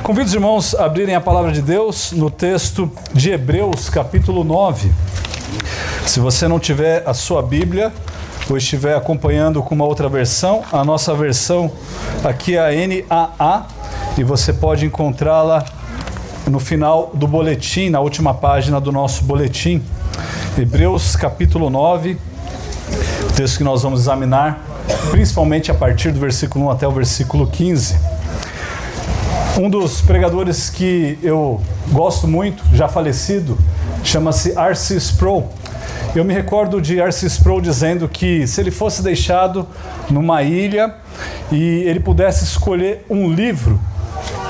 Convido os irmãos a abrirem a palavra de Deus no texto de Hebreus, capítulo 9. Se você não tiver a sua Bíblia ou estiver acompanhando com uma outra versão, a nossa versão aqui é a NAA e você pode encontrá-la no final do boletim, na última página do nosso boletim. Hebreus, capítulo 9, o texto que nós vamos examinar, principalmente a partir do versículo 1 até o versículo 15. Um dos pregadores que eu gosto muito, já falecido, chama-se R.C. Sproul. Eu me recordo de R.C. Sproul dizendo que se ele fosse deixado numa ilha e ele pudesse escolher um livro,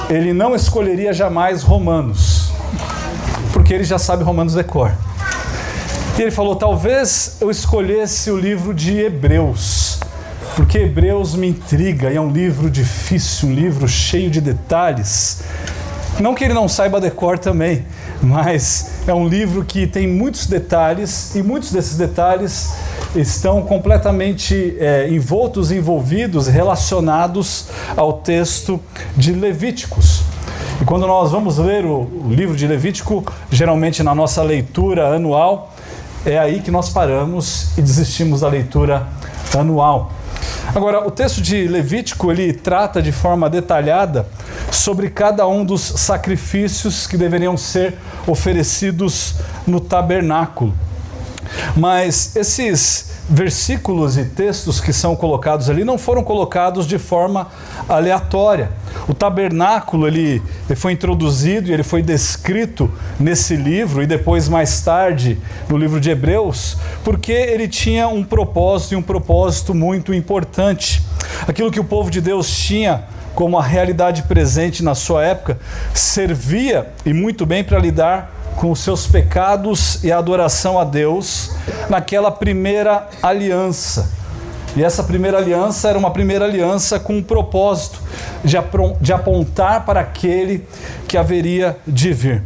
ele não escolheria jamais Romanos, porque ele já sabe Romanos de cor. E ele falou, talvez eu escolhesse o livro de Hebreus, porque Hebreus me intriga e é um livro difícil, um livro cheio de detalhes. Não que ele não saiba decor também, mas é um livro que tem muitos detalhes e muitos desses detalhes estão completamente envolvidos, relacionados ao texto de Levíticos. E quando nós vamos ler o livro de Levítico, geralmente na nossa leitura anual, é aí que nós paramos e desistimos da leitura anual. Agora, o texto de Levítico, ele trata de forma detalhada sobre cada um dos sacrifícios que deveriam ser oferecidos no tabernáculo. Mas esses versículos e textos que são colocados ali não foram colocados de forma aleatória. O tabernáculo ele foi introduzido e ele foi descrito nesse livro e depois mais tarde no livro de Hebreus, porque ele tinha um propósito e um propósito muito importante. Aquilo que o povo de Deus tinha como a realidade presente na sua época servia e muito bem para lidar com os seus pecados e a adoração a Deus naquela primeira aliança. E essa primeira aliança era uma primeira aliança com um propósito de apontar para aquele que haveria de vir.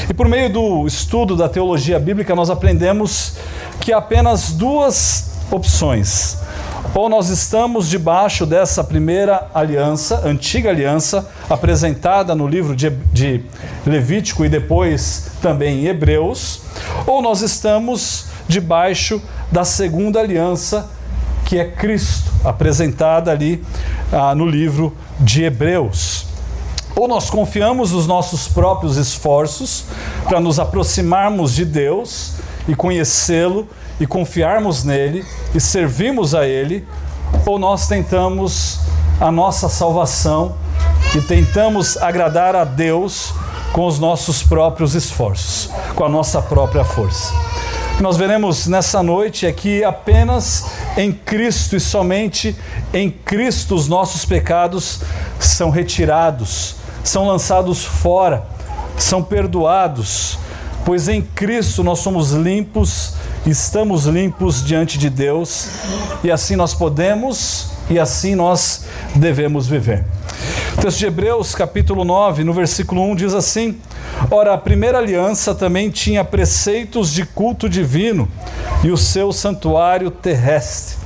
E por meio do estudo da teologia bíblica, nós aprendemos que há apenas duas opções. Ou nós estamos debaixo dessa primeira aliança, antiga aliança, apresentada no livro de Levítico e depois também em Hebreus, ou nós estamos debaixo da segunda aliança, que é Cristo, apresentada ali no livro de Hebreus. Ou nós confiamos nos nossos próprios esforços para nos aproximarmos de Deus e conhecê-lo e confiarmos nele e servirmos a ele, ou nós tentamos a nossa salvação e tentamos agradar a Deus com os nossos próprios esforços, com a nossa própria força. O que nós veremos nessa noite é que apenas em Cristo e somente em Cristo os nossos pecados são retirados, são lançados fora, são perdoados, pois em Cristo nós somos limpos, estamos limpos diante de Deus e assim nós podemos e assim nós devemos viver. O texto de Hebreus, capítulo 9, no versículo 1 diz assim: ora, a primeira aliança também tinha preceitos de culto divino e o seu santuário terrestre.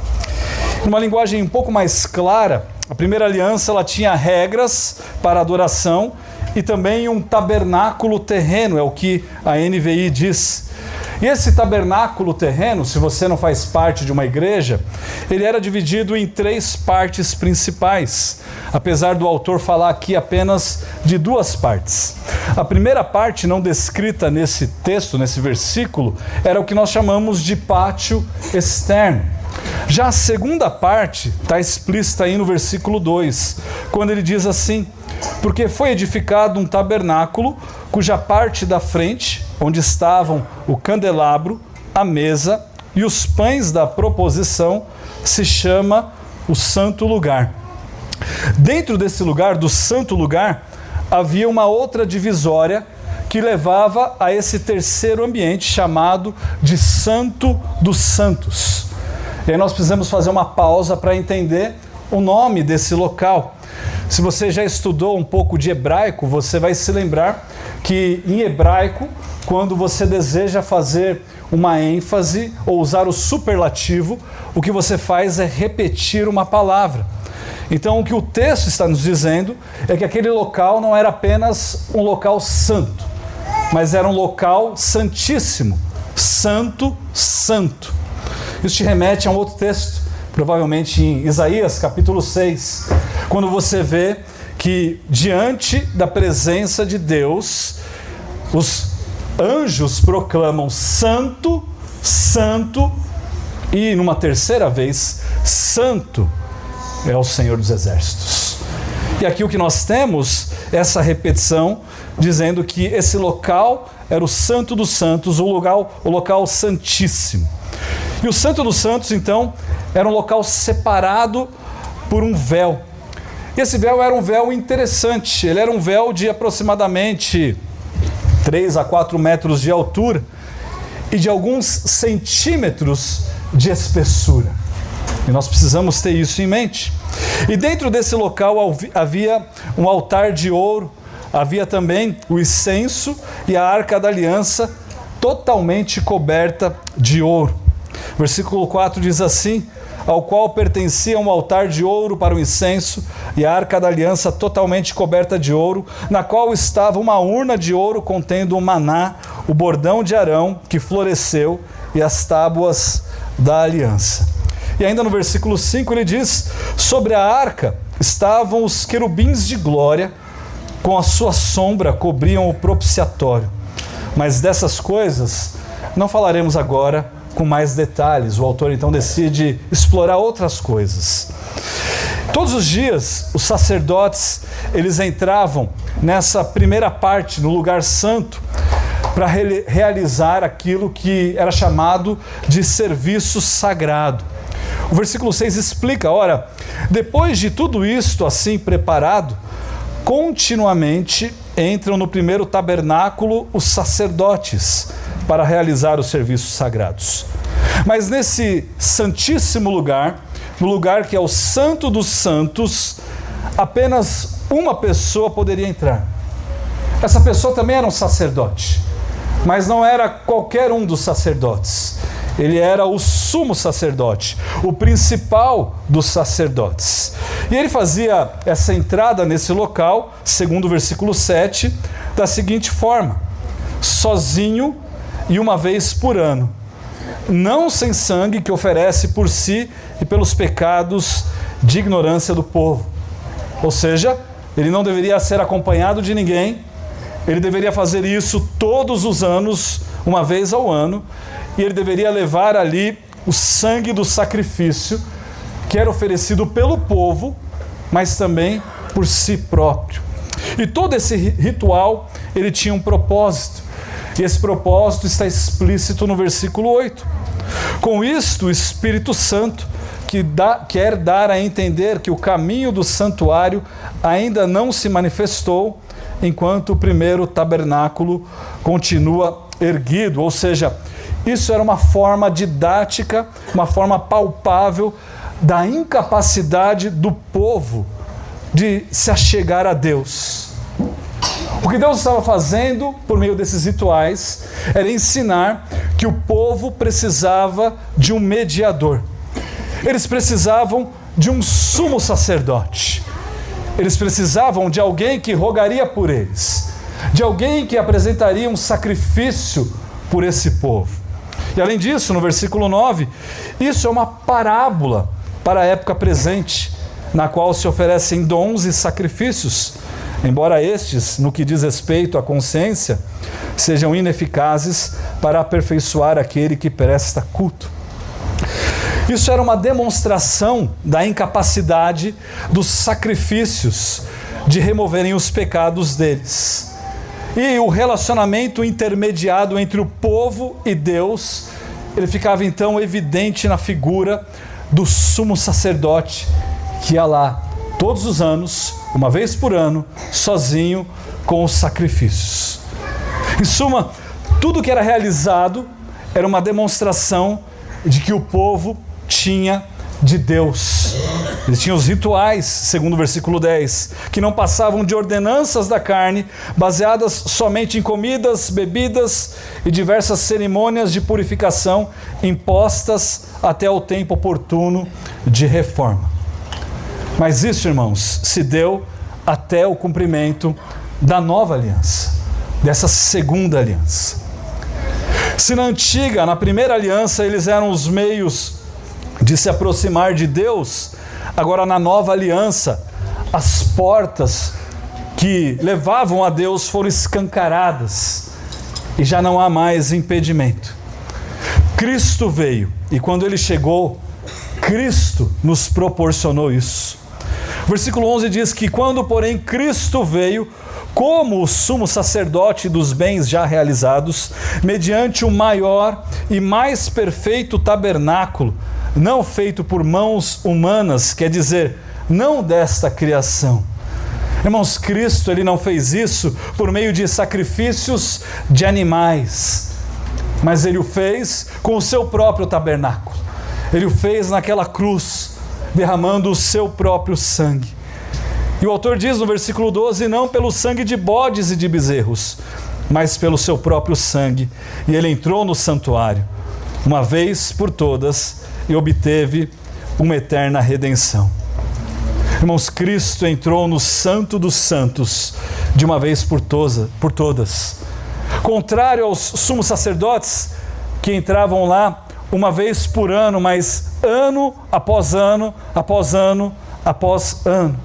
Numa linguagem um pouco mais clara, a primeira aliança ela tinha regras para adoração e também um tabernáculo terreno, é o que a NVI diz. E esse tabernáculo terreno, se você não faz parte de uma igreja, ele era dividido em três partes principais, apesar do autor falar aqui apenas de duas partes. A primeira parte, não descrita nesse texto, nesse versículo, era o que nós chamamos de pátio externo. Já a segunda parte está explícita aí no versículo 2, quando ele diz assim: porque foi edificado um tabernáculo, cuja parte da frente, onde estavam o candelabro, a mesa e os pães da proposição, se chama o Santo Lugar. Dentro desse lugar, do Santo Lugar, havia uma outra divisória que levava a esse terceiro ambiente chamado de Santo dos Santos. E aí nós precisamos fazer uma pausa para entender o nome desse local. Se você já estudou um pouco de hebraico, você vai se lembrar que em hebraico, quando você deseja fazer uma ênfase ou usar o superlativo, o que você faz é repetir uma palavra. Então, o que o texto está nos dizendo é que aquele local não era apenas um local santo, mas era um local santíssimo, santo, santo. Isso te remete a um outro texto, provavelmente em Isaías, capítulo 6, quando você vê que diante da presença de Deus, os anjos proclamam santo, santo, e numa terceira vez, santo é o Senhor dos Exércitos. E aqui o que nós temos é essa repetição, dizendo que esse local era o Santo dos Santos, o local santíssimo. E o Santo dos Santos, então, era um local separado por um véu. E esse véu era um véu interessante, ele era um véu de aproximadamente 3 a 4 metros de altura e de alguns centímetros de espessura. E nós precisamos ter isso em mente. E dentro desse local havia um altar de ouro, havia também o incenso e a arca da aliança totalmente coberta de ouro. Versículo 4 diz assim: ao qual pertencia um altar de ouro para o incenso e a arca da aliança totalmente coberta de ouro, na qual estava uma urna de ouro contendo o maná, o bordão de Arão que floresceu e as tábuas da aliança. E ainda no versículo 5 ele diz: sobre a arca estavam os querubins de glória, com a sua sombra cobriam o propiciatório. Mas dessas coisas não falaremos agora com mais detalhes. O autor então decide explorar outras coisas. Todos os dias os sacerdotes, eles entravam nessa primeira parte, no lugar santo, para realizar aquilo que era chamado de serviço sagrado. O versículo 6 explica: ora, depois de tudo isto assim preparado, continuamente entram no primeiro tabernáculo os sacerdotes para realizar os serviços sagrados. Mas nesse santíssimo lugar, no lugar que é o Santo dos Santos, apenas uma pessoa poderia entrar. Essa pessoa também era um sacerdote, mas não era qualquer um dos sacerdotes. Ele era o sumo sacerdote, o principal dos sacerdotes. E ele fazia essa entrada nesse local, segundo o versículo 7, da seguinte forma: sozinho e uma vez por ano, não sem sangue, que oferece por si e pelos pecados de ignorância do povo. Ou seja, ele não deveria ser acompanhado de ninguém, ele deveria fazer isso todos os anos, uma vez ao ano, e ele deveria levar ali o sangue do sacrifício que era oferecido pelo povo, mas também por si próprio. E todo esse ritual, ele tinha um propósito, e esse propósito está explícito no versículo 8. Com isto, o Espírito Santo quer dar a entender que o caminho do santuário ainda não se manifestou, enquanto o primeiro tabernáculo continua erguido. Ou seja, isso era uma forma didática, uma forma palpável da incapacidade do povo de se achegar a Deus. O que Deus estava fazendo por meio desses rituais era ensinar que o povo precisava de um mediador. Eles precisavam de um sumo sacerdote. Eles precisavam de alguém que rogaria por eles, de alguém que apresentaria um sacrifício por esse povo. E além disso, no versículo 9, isso é uma parábola para a época presente, na qual se oferecem dons e sacrifícios, embora estes, no que diz respeito à consciência, sejam ineficazes para aperfeiçoar aquele que presta culto. Isso era uma demonstração da incapacidade dos sacrifícios de removerem os pecados deles. E o relacionamento intermediado entre o povo e Deus, ele ficava então evidente na figura do sumo sacerdote, que ia lá todos os anos, uma vez por ano, sozinho com os sacrifícios. Em suma, tudo que era realizado era uma demonstração de que o povo tinha de Deus. Eles tinham os rituais, segundo o versículo 10, que não passavam de ordenanças da carne, baseadas somente em comidas, bebidas e diversas cerimônias de purificação impostas até o tempo oportuno de reforma. Mas isso, irmãos, se deu até o cumprimento da nova aliança, dessa segunda aliança. Se na antiga, na primeira aliança, eles eram os meios de se aproximar de Deus, agora na nova aliança, as portas que levavam a Deus foram escancaradas e já não há mais impedimento. Cristo veio e quando Ele chegou, Cristo nos proporcionou isso. O versículo 11 diz que quando, porém, Cristo veio, como o sumo sacerdote dos bens já realizados, mediante o maior e mais perfeito tabernáculo, não feito por mãos humanas, quer dizer, não desta criação. Irmãos, Cristo, Ele não fez isso por meio de sacrifícios de animais, mas Ele o fez com o seu próprio tabernáculo. Ele o fez naquela cruz, derramando o seu próprio sangue. E o autor diz no versículo 12, não pelo sangue de bodes e de bezerros, mas pelo seu próprio sangue. E Ele entrou no santuário, uma vez por todas, e obteve uma eterna redenção. Irmãos, Cristo entrou no Santo dos Santos, de uma vez por todas. Contrário aos sumos sacerdotes, que entravam lá uma vez por ano, mas ano após ano, após ano, após ano.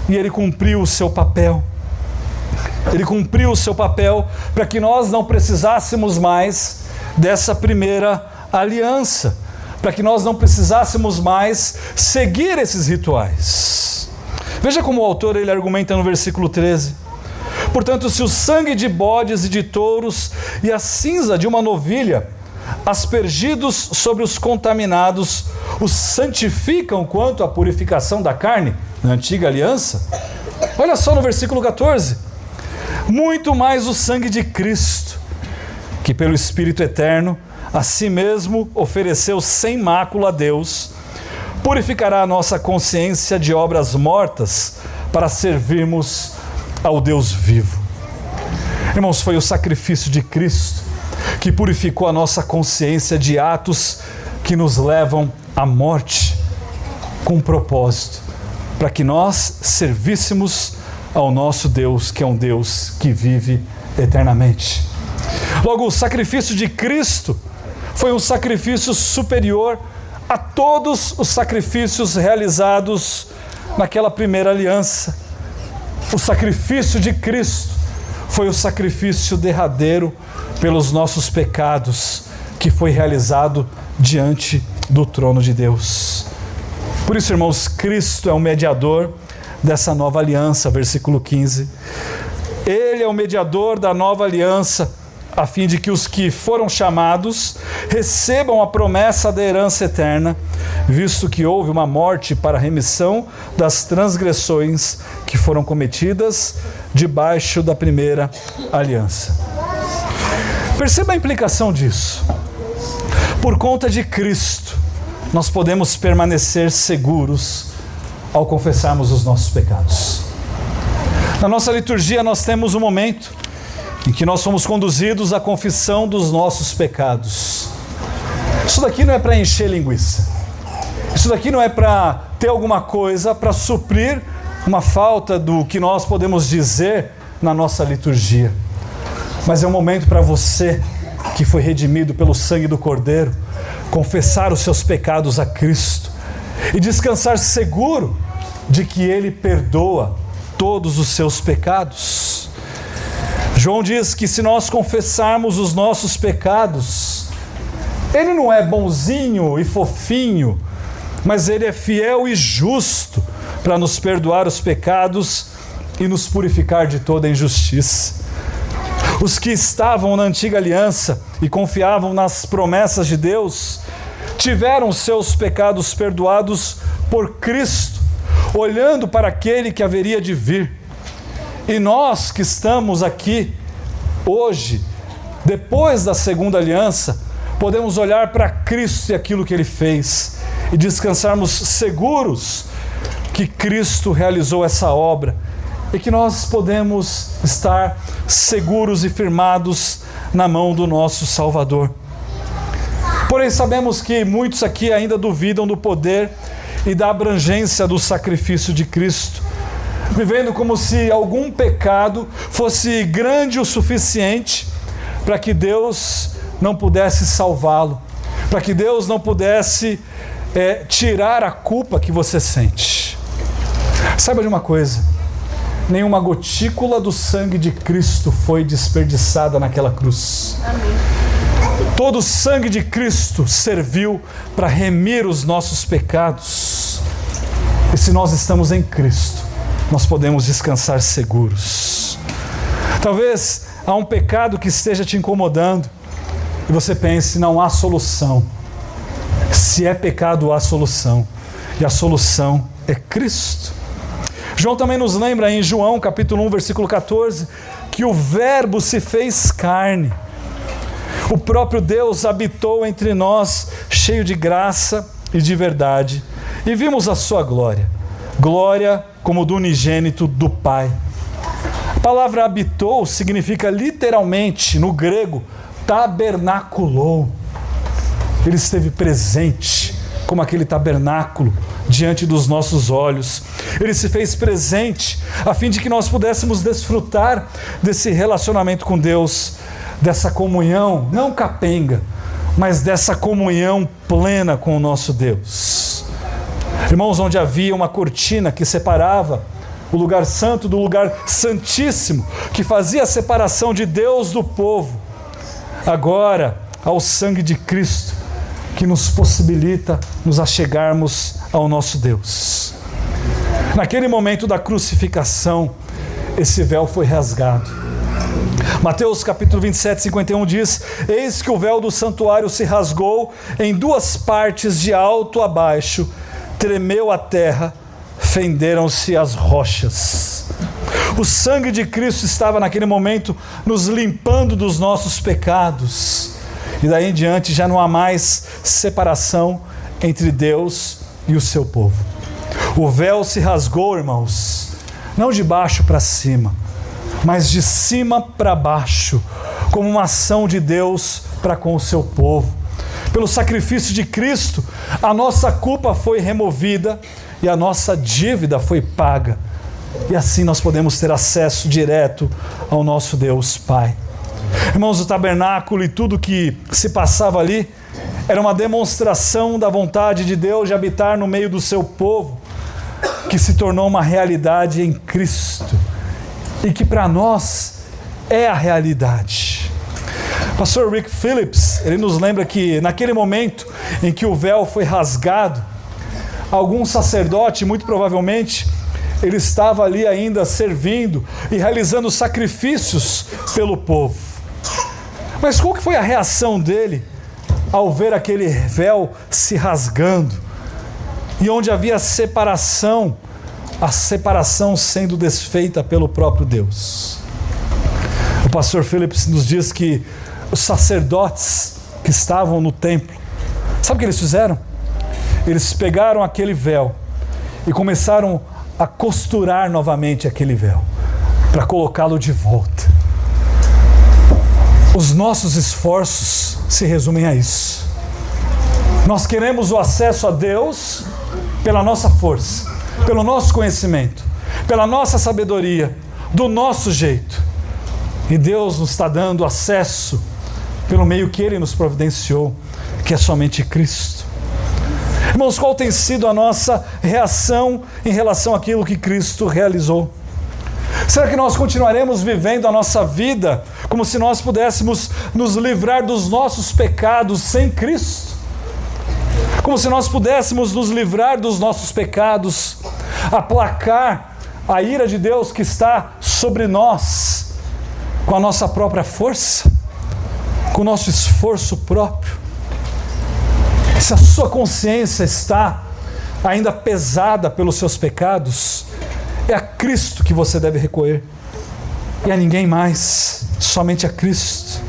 E Ele cumpriu o seu papel. Ele cumpriu o seu papel para que nós não precisássemos mais dessa primeira aliança, para que nós não precisássemos mais seguir esses rituais. Veja como o autor ele argumenta no versículo 13. Portanto, se o sangue de bodes e de touros e a cinza de uma novilha, aspergidos sobre os contaminados, os santificam quanto à purificação da carne, na antiga aliança, olha só no versículo 14, muito mais o sangue de Cristo, que pelo Espírito eterno, a si mesmo ofereceu sem mácula a Deus, purificará a nossa consciência de obras mortas para servirmos ao Deus vivo. Irmãos, foi o sacrifício de Cristo que purificou a nossa consciência de atos que nos levam à morte, com um propósito, para que nós servíssemos ao nosso Deus, que é um Deus que vive eternamente. Logo, o sacrifício de Cristo foi um sacrifício superior a todos os sacrifícios realizados naquela primeira aliança. O sacrifício de Cristo foi o sacrifício derradeiro pelos nossos pecados, que foi realizado diante do trono de Deus. Por isso, irmãos, Cristo é o mediador dessa nova aliança, versículo 15. Ele é o mediador da nova aliança, a fim de que os que foram chamados recebam a promessa da herança eterna, visto que houve uma morte para a remissão das transgressões que foram cometidas debaixo da primeira aliança. Perceba a implicação disso. Por conta de Cristo, nós podemos permanecer seguros ao confessarmos os nossos pecados. Na nossa liturgia nós temos um momento em que nós somos conduzidos à confissão dos nossos pecados. Isso daqui não é para encher linguiça. Isso daqui não é para ter alguma coisa para suprir uma falta do que nós podemos dizer na nossa liturgia. Mas é um momento para você, que foi redimido pelo sangue do Cordeiro, confessar os seus pecados a Cristo e descansar seguro de que Ele perdoa todos os seus pecados. João diz que se nós confessarmos os nossos pecados, Ele não é bonzinho e fofinho, mas Ele é fiel e justo para nos perdoar os pecados e nos purificar de toda injustiça. Os que estavam na antiga aliança e confiavam nas promessas de Deus, tiveram seus pecados perdoados por Cristo, olhando para aquele que haveria de vir. E nós que estamos aqui hoje, depois da segunda aliança, podemos olhar para Cristo e aquilo que Ele fez e descansarmos seguros que Cristo realizou essa obra e que nós podemos estar seguros e firmados na mão do nosso Salvador. Porém, sabemos que muitos aqui ainda duvidam do poder e da abrangência do sacrifício de Cristo, vivendo como se algum pecado fosse grande o suficiente para que Deus não pudesse salvá-lo, para que Deus não pudesse tirar a culpa que você sente. Saiba de uma coisa: nenhuma gotícula do sangue de Cristo foi desperdiçada naquela cruz. Amém. Todo o sangue de Cristo serviu para remir os nossos pecados. E se nós estamos em Cristo, nós podemos descansar seguros. Talvez há um pecado que esteja te incomodando e você pense: não há solução. Se é pecado, há solução. E a solução é Cristo. João também nos lembra em João capítulo 1, versículo 14, que o Verbo se fez carne. O próprio Deus habitou entre nós, cheio de graça e de verdade, e vimos a sua glória, glória como do unigênito do Pai. A palavra habitou significa literalmente, no grego, tabernaculou. Ele esteve presente, como aquele tabernáculo, diante dos nossos olhos. Ele se fez presente, a fim de que nós pudéssemos desfrutar desse relacionamento com Deus, dessa comunhão, não capenga, mas dessa comunhão plena com o nosso Deus. Irmãos, onde havia uma cortina que separava o lugar santo do lugar santíssimo, que fazia a separação de Deus do povo, agora há o sangue de Cristo, que nos possibilita nos achegarmos ao nosso Deus. Naquele momento da crucificação, esse véu foi rasgado. Mateus capítulo 27, 51 diz: eis que o véu do santuário se rasgou em duas partes, de alto a baixo, tremeu a terra, fenderam-se as rochas. O sangue de Cristo estava naquele momento nos limpando dos nossos pecados, e daí em diante já não há mais separação entre Deus e o seu povo. O véu se rasgou, irmãos, não de baixo para cima, mas de cima para baixo, como uma ação de Deus para com o seu povo. Pelo sacrifício de Cristo, a nossa culpa foi removida e a nossa dívida foi paga. E assim nós podemos ter acesso direto ao nosso Deus Pai. Irmãos, o tabernáculo e tudo que se passava ali era uma demonstração da vontade de Deus de habitar no meio do seu povo, que se tornou uma realidade em Cristo e que para nós é a realidade. Pastor Rick Phillips, ele nos lembra que naquele momento em que o véu foi rasgado, algum sacerdote, muito provavelmente, ele estava ali ainda servindo e realizando sacrifícios pelo povo. Mas qual que foi a reação dele ao ver aquele véu se rasgando e onde havia separação, a separação sendo desfeita pelo próprio Deus? O pastor Phillips nos diz que os sacerdotes que estavam no templo, sabe o que eles fizeram? Eles pegaram aquele véu e começaram a costurar novamente aquele véu para colocá-lo de volta. Os nossos esforços se resumem a isso. Nós queremos o acesso a Deus pela nossa força, pelo nosso conhecimento, pela nossa sabedoria, do nosso jeito. E Deus nos está dando acesso pelo meio que Ele nos providenciou, que é somente Cristo. Irmãos, qual tem sido a nossa reação em relação àquilo que Cristo realizou? Será que nós continuaremos vivendo a nossa vida como se nós pudéssemos nos livrar dos nossos pecados sem Cristo? Como se nós pudéssemos nos livrar dos nossos pecados, aplacar a ira de Deus que está sobre nós com a nossa própria força, com o nosso esforço próprio? Se a sua consciência está ainda pesada pelos seus pecados, é a Cristo que você deve recorrer, e a ninguém mais, somente a Cristo.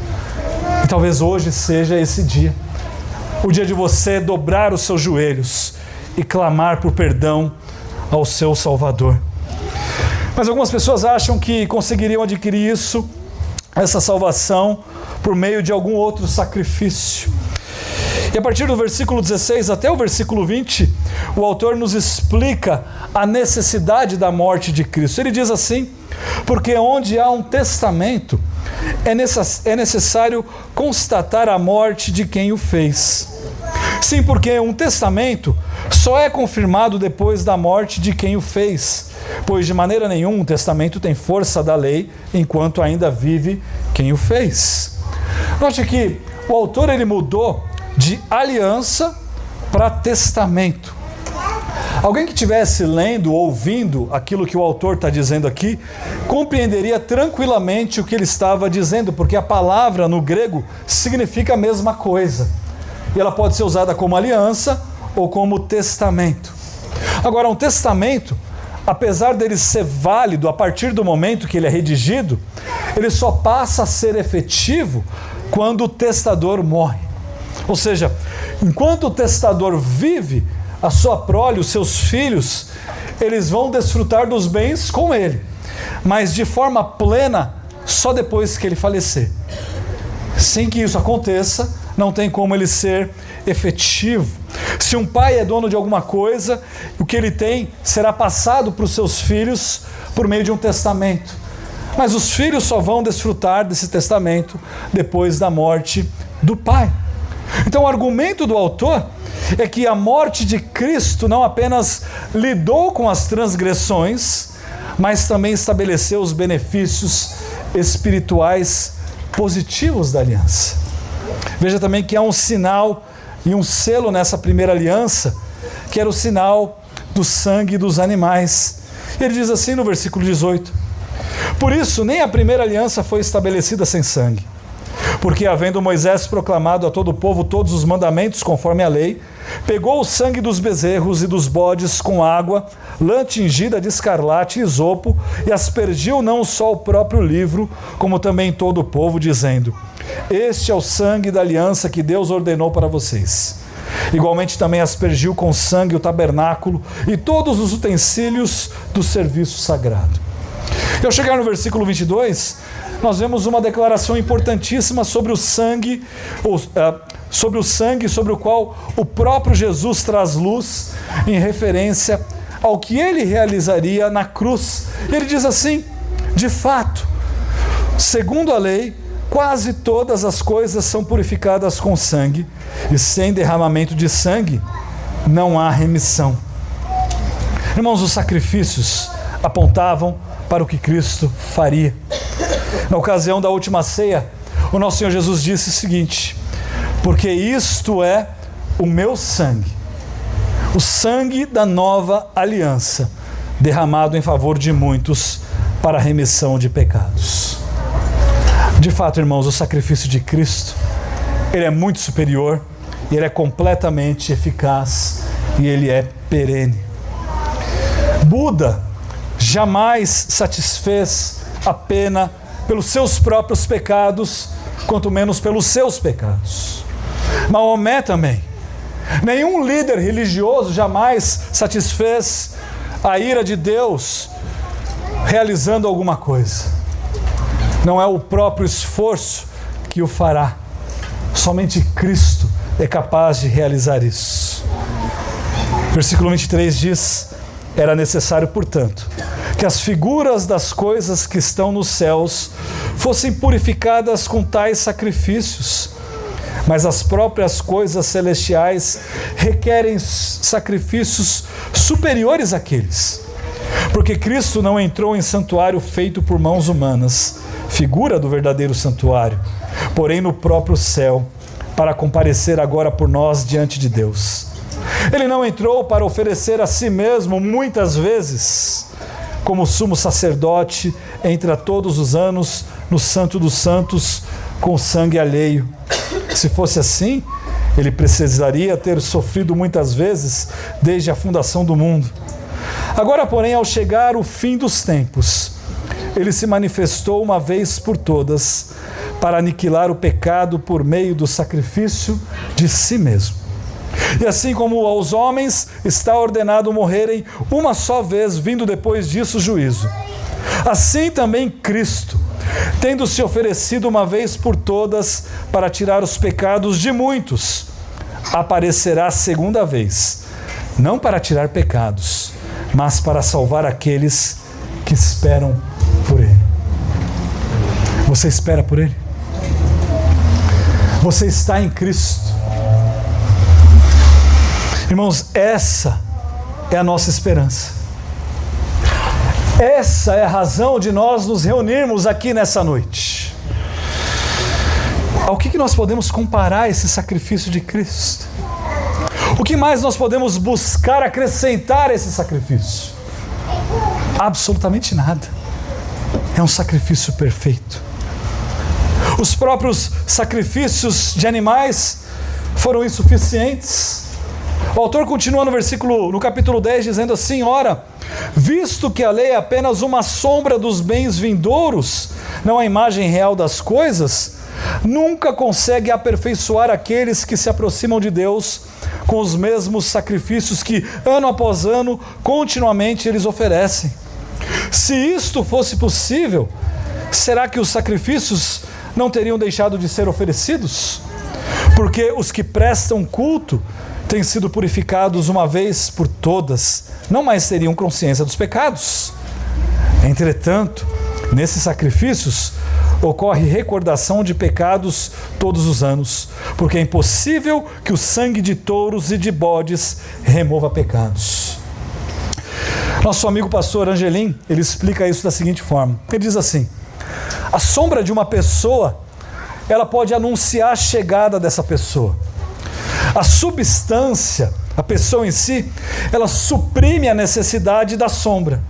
E talvez hoje seja esse dia, o dia de você dobrar os seus joelhos e clamar por perdão ao seu Salvador. Mas algumas pessoas acham que conseguiriam adquirir essa salvação, por meio de algum outro sacrifício. E a partir do versículo 16 até o versículo 20, o autor nos explica a necessidade da morte de Cristo. Ele diz assim: porque onde há um testamento, é necessário constatar a morte de quem o fez. Sim, porque um testamento só é confirmado depois da morte de quem o fez, pois de maneira nenhuma um testamento tem força da lei enquanto ainda vive quem o fez. Note que o autor ele mudou de aliança para testamento. Alguém que estivesse lendo, ouvindo aquilo que o autor está dizendo aqui, compreenderia tranquilamente o que ele estava dizendo, porque a palavra no grego significa a mesma coisa. E ela pode ser usada como aliança ou como testamento. Agora, um testamento, apesar dele ser válido a partir do momento que ele é redigido, ele só passa a ser efetivo quando o testador morre. Ou seja, enquanto o testador vive, a sua prole, os seus filhos, eles vão desfrutar dos bens com ele, mas de forma plena só depois que ele falecer. Sem que isso aconteça, não tem como ele ser efetivo. Se um pai é dono de alguma coisa, o que ele tem será passado para os seus filhos por meio de um testamento. Mas os filhos só vão desfrutar desse testamento depois da morte do pai. Então o argumento do autor é que a morte de Cristo não apenas lidou com as transgressões, mas também estabeleceu os benefícios espirituais positivos da aliança. Veja também que há um sinal e um selo nessa primeira aliança, que era o sinal do sangue dos animais. E ele diz assim no versículo 18: por isso nem a primeira aliança foi estabelecida sem sangue, porque havendo Moisés proclamado a todo o povo todos os mandamentos conforme a lei, pegou o sangue dos bezerros e dos bodes com água, lã tingida de escarlate e isopo, e aspergiu não só o próprio livro, como também todo o povo, dizendo: este é o sangue da aliança que Deus ordenou para vocês. Igualmente também aspergiu com sangue o tabernáculo e todos os utensílios do serviço sagrado. E ao chegar no versículo 22, nós vemos uma declaração importantíssima sobre o sangue, sobre o qual o próprio Jesus traz luz em referência ao que ele realizaria na cruz. Ele diz assim: de fato, segundo a lei, quase todas as coisas são purificadas com sangue, e sem derramamento de sangue não há remissão. Irmãos, os sacrifícios apontavam para o que Cristo faria. Na ocasião da última ceia, o nosso Senhor Jesus disse o seguinte: porque isto é o meu sangue, o sangue da nova aliança, derramado em favor de muitos para a remissão de pecados. De fato, irmãos, o sacrifício de Cristo, ele é muito superior, ele é completamente eficaz e ele é perene. Buda jamais satisfez a pena pelos seus próprios pecados, quanto menos pelos seus pecados. Maomé também. Nenhum líder religioso jamais satisfez a ira de Deus realizando alguma coisa. Não é o próprio esforço que o fará. Somente Cristo é capaz de realizar isso. Versículo 23 diz: era necessário, portanto, que as figuras das coisas que estão nos céus fossem purificadas com tais sacrifícios, mas as próprias coisas celestiais requerem sacrifícios superiores àqueles, porque Cristo não entrou em santuário feito por mãos humanas, figura do verdadeiro santuário, porém no próprio céu, para comparecer agora por nós diante de Deus. Ele não entrou para oferecer a si mesmo muitas vezes, como sumo sacerdote entra todos os anos no Santo dos Santos com sangue alheio. Se fosse assim, ele precisaria ter sofrido muitas vezes desde a fundação do mundo. Agora, porém, ao chegar o fim dos tempos, ele se manifestou uma vez por todas para aniquilar o pecado por meio do sacrifício de si mesmo. E assim como aos homens está ordenado morrerem uma só vez, vindo depois disso o juízo, assim também Cristo, tendo se oferecido uma vez por todas para tirar os pecados de muitos, aparecerá segunda vez, não para tirar pecados, mas para salvar aqueles que esperam por Ele. Você espera por Ele? Você está em Cristo? Irmãos, essa é a nossa esperança. Essa é a razão de nós nos reunirmos aqui nessa noite. Ao que nós podemos comparar esse sacrifício de Cristo? O que mais nós podemos buscar acrescentar a esse sacrifício? Absolutamente nada. É um sacrifício perfeito. Os próprios sacrifícios de animais foram insuficientes. O autor continua no capítulo 10, dizendo assim: ora, visto que a lei é apenas uma sombra dos bens vindouros, não a imagem real das coisas, nunca consegue aperfeiçoar aqueles que se aproximam de Deus com os mesmos sacrifícios que, ano após ano, continuamente eles oferecem. Se isto fosse possível, será que os sacrifícios não teriam deixado de ser oferecidos? Porque os que prestam culto têm sido purificados uma vez por todas, não mais teriam consciência dos pecados. Entretanto, nesses sacrifícios ocorre recordação de pecados todos os anos, porque é impossível que o sangue de touros e de bodes remova pecados. Nosso amigo pastor Angelim, ele explica isso da seguinte forma. Ele diz assim: a sombra de uma pessoa, ela pode anunciar a chegada dessa pessoa. A substância, a pessoa em si, ela suprime a necessidade da sombra.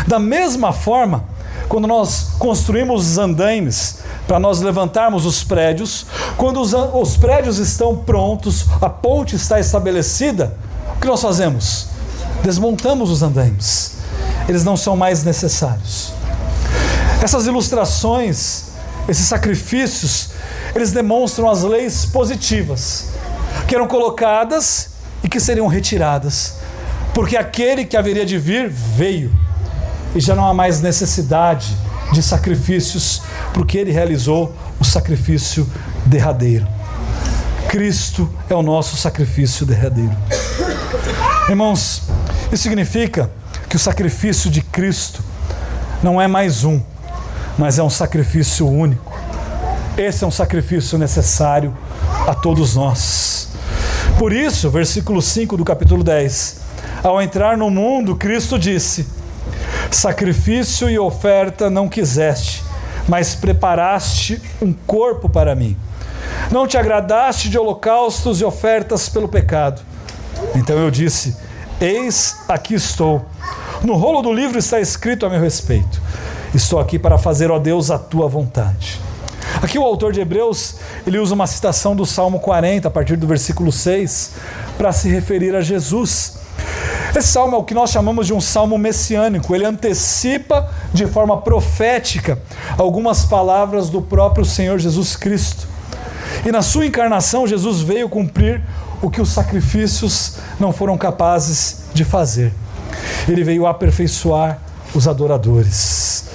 Da mesma forma, quando nós construímos os andaimes para nós levantarmos os prédios, quando os prédios estão prontos, a ponte está estabelecida, o que nós fazemos? Desmontamos os andaimes. Eles não são mais necessários. Essas ilustrações, esses sacrifícios, eles demonstram as leis positivas que eram colocadas e que seriam retiradas, porque aquele que haveria de vir, veio, e já não há mais necessidade de sacrifícios, porque ele realizou o sacrifício derradeiro. Cristo é o nosso sacrifício derradeiro. Irmãos, isso significa que o sacrifício de Cristo não é mais um, mas é um sacrifício único. Esse é um sacrifício necessário a todos nós. Por isso, versículo 5 do capítulo 10, ao entrar no mundo, Cristo disse: sacrifício e oferta não quiseste, mas preparaste um corpo para mim. Não te agradaste de holocaustos e ofertas pelo pecado. Então eu disse: eis, aqui estou. No rolo do livro está escrito a meu respeito. Estou aqui para fazer, ó Deus, a tua vontade. Aqui o autor de Hebreus, ele usa uma citação do Salmo 40, a partir do versículo 6, para se referir a Jesus. Esse salmo é o que nós chamamos de um salmo messiânico. Ele antecipa de forma profética algumas palavras do próprio Senhor Jesus Cristo. E na sua encarnação, Jesus veio cumprir o que os sacrifícios não foram capazes de fazer. Ele veio aperfeiçoar os adoradores.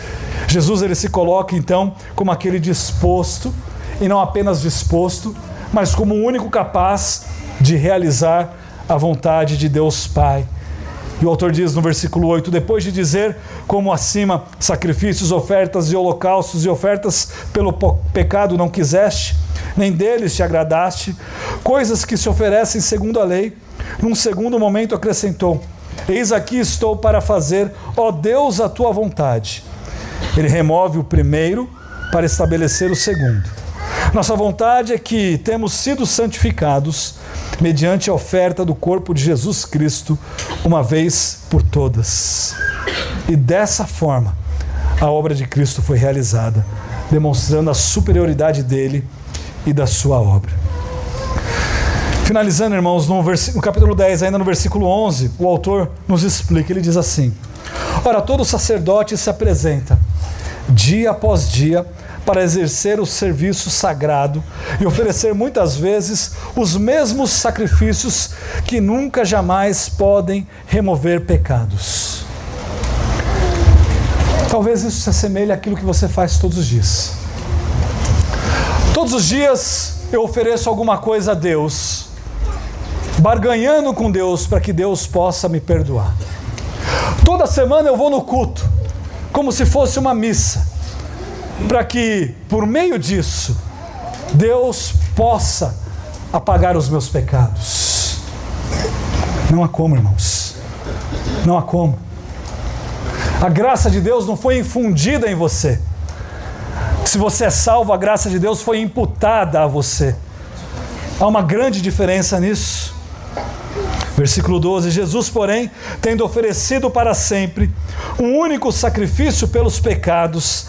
Jesus, ele se coloca então como aquele disposto, e não apenas disposto, mas como o único capaz de realizar a vontade de Deus Pai. E o autor diz no versículo 8, depois de dizer como acima, sacrifícios, ofertas e holocaustos e ofertas pelo pecado não quiseste, nem deles te agradaste, coisas que se oferecem segundo a lei, num segundo momento acrescentou: eis aqui estou para fazer, ó Deus, a tua vontade. Ele remove o primeiro para estabelecer o segundo. Nossa vontade é que temos sido santificados mediante a oferta do corpo de Jesus Cristo, uma vez por todas. E dessa forma, a obra de Cristo foi realizada, demonstrando a superioridade dele e da sua obra. Finalizando, irmãos, no capítulo 10, ainda no versículo 11, o autor nos explica, ele diz assim: ora, todo sacerdote se apresenta, dia após dia, para exercer o serviço sagrado e oferecer muitas vezes os mesmos sacrifícios que nunca jamais podem remover pecados. Talvez isso se assemelhe àquilo que você faz todos os dias. Todos os dias eu ofereço alguma coisa a Deus, barganhando com Deus para que Deus possa me perdoar. Toda semana eu vou no culto, como se fosse uma missa, para que, por meio disso, Deus possa apagar os meus pecados. Não há como, irmãos. Não há como. A graça de Deus não foi infundida em você. Se você é salvo, a graça de Deus foi imputada a você. Há uma grande diferença nisso. Versículo 12: Jesus, porém, tendo oferecido para sempre um único sacrifício pelos pecados,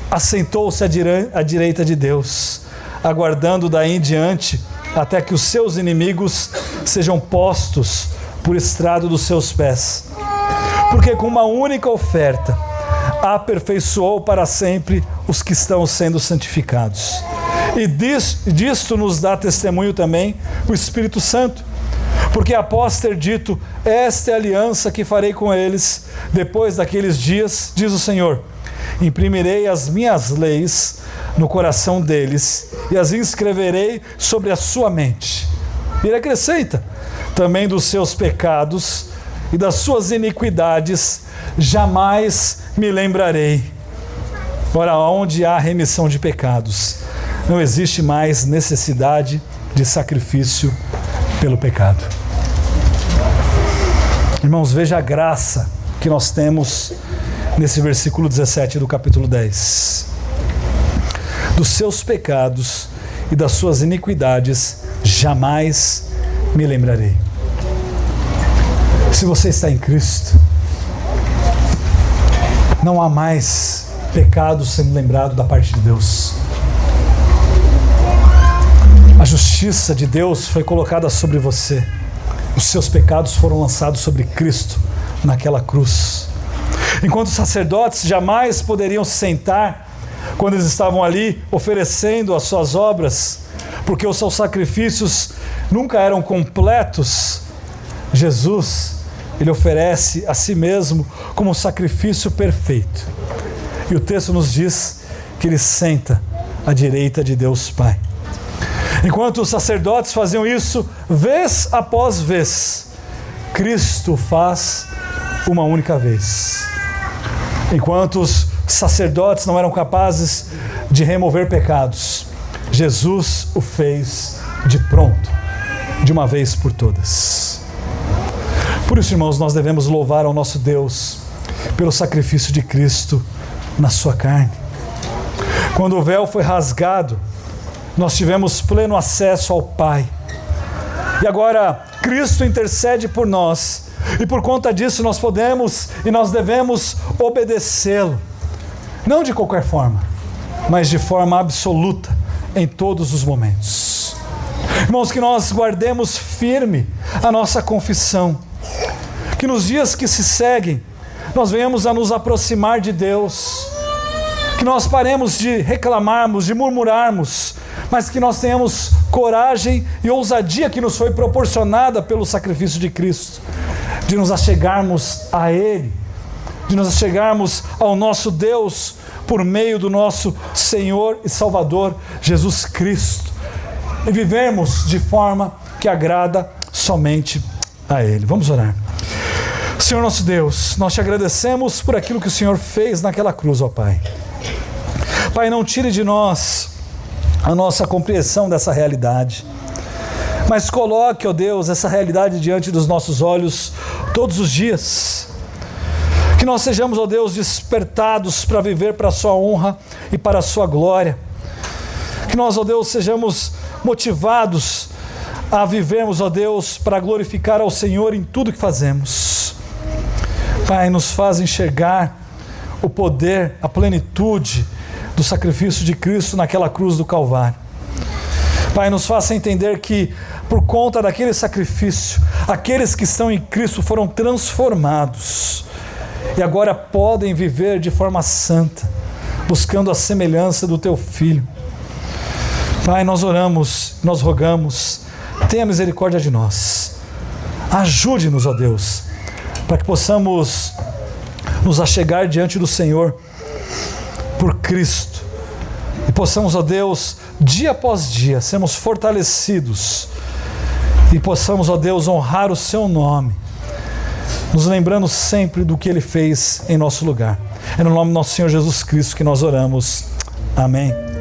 assentou-se à direita de Deus, aguardando daí em diante até que os seus inimigos sejam postos por estrado dos seus pés. Porque com uma única oferta aperfeiçoou para sempre os que estão sendo santificados. E disto nos dá testemunho também o Espírito Santo. Porque após ter dito, esta é a aliança que farei com eles, depois daqueles dias, diz o Senhor, imprimirei as minhas leis no coração deles e as inscreverei sobre a sua mente. E ele acrescenta, também dos seus pecados e das suas iniquidades jamais me lembrarei. Ora, onde há remissão de pecados, não existe mais necessidade de sacrifício pelo pecado. Irmãos, veja a graça que nós temos nesse versículo 17 do capítulo 10. Dos seus pecados e das suas iniquidades jamais me lembrarei. Se você está em Cristo, não há mais pecado sendo lembrado da parte de Deus. A justiça de Deus foi colocada sobre você. Os seus pecados foram lançados sobre Cristo naquela cruz. Enquanto os sacerdotes jamais poderiam se sentar quando eles estavam ali oferecendo as suas obras, porque os seus sacrifícios nunca eram completos, Jesus, ele oferece a si mesmo como um sacrifício perfeito. E o texto nos diz que ele senta à direita de Deus Pai. Enquanto os sacerdotes faziam isso vez após vez, Cristo faz uma única vez. Enquanto os sacerdotes não eram capazes de remover pecados, Jesus o fez de pronto, de uma vez por todas. Por isso, irmãos, nós devemos louvar ao nosso Deus pelo sacrifício de Cristo na sua carne. Quando o véu foi rasgado, nós tivemos pleno acesso ao Pai. E agora Cristo intercede por nós. E por conta disso nós podemos e nós devemos obedecê-lo. Não de qualquer forma, mas de forma absoluta, em todos os momentos. Irmãos, que nós guardemos firme a nossa confissão. Que nos dias que se seguem, nós venhamos a nos aproximar de Deus. Que nós paremos de reclamarmos, de murmurarmos, mas que nós tenhamos coragem e ousadia que nos foi proporcionada pelo sacrifício de Cristo, de nos achegarmos a Ele, de nos achegarmos ao nosso Deus por meio do nosso Senhor e Salvador Jesus Cristo, e vivermos de forma que agrada somente a Ele. Vamos orar. Senhor nosso Deus, nós te agradecemos por aquilo que o Senhor fez naquela cruz, ó Pai. Pai, não tire de nós a nossa compreensão dessa realidade, mas coloque, ó Deus, essa realidade diante dos nossos olhos todos os dias. Que nós sejamos, ó Deus, despertados para viver para a sua honra e para a sua glória. Que nós, ó Deus, sejamos motivados a vivermos, ó Deus, para glorificar ao Senhor em tudo que fazemos. Pai, nos faz enxergar o poder, a plenitude do sacrifício de Cristo naquela cruz do Calvário. Pai, nos faça entender que por conta daquele sacrifício, aqueles que estão em Cristo foram transformados e agora podem viver de forma santa, buscando a semelhança do Teu Filho. Pai, nós oramos, nós rogamos, tenha misericórdia de nós. Ajude-nos, ó Deus, para que possamos nos achegar diante do Senhor por Cristo, e possamos, ó Deus, dia após dia, sermos fortalecidos e possamos, ó Deus, honrar o Seu nome, nos lembrando sempre do que Ele fez em nosso lugar. É no nome do nosso Senhor Jesus Cristo que nós oramos. Amém.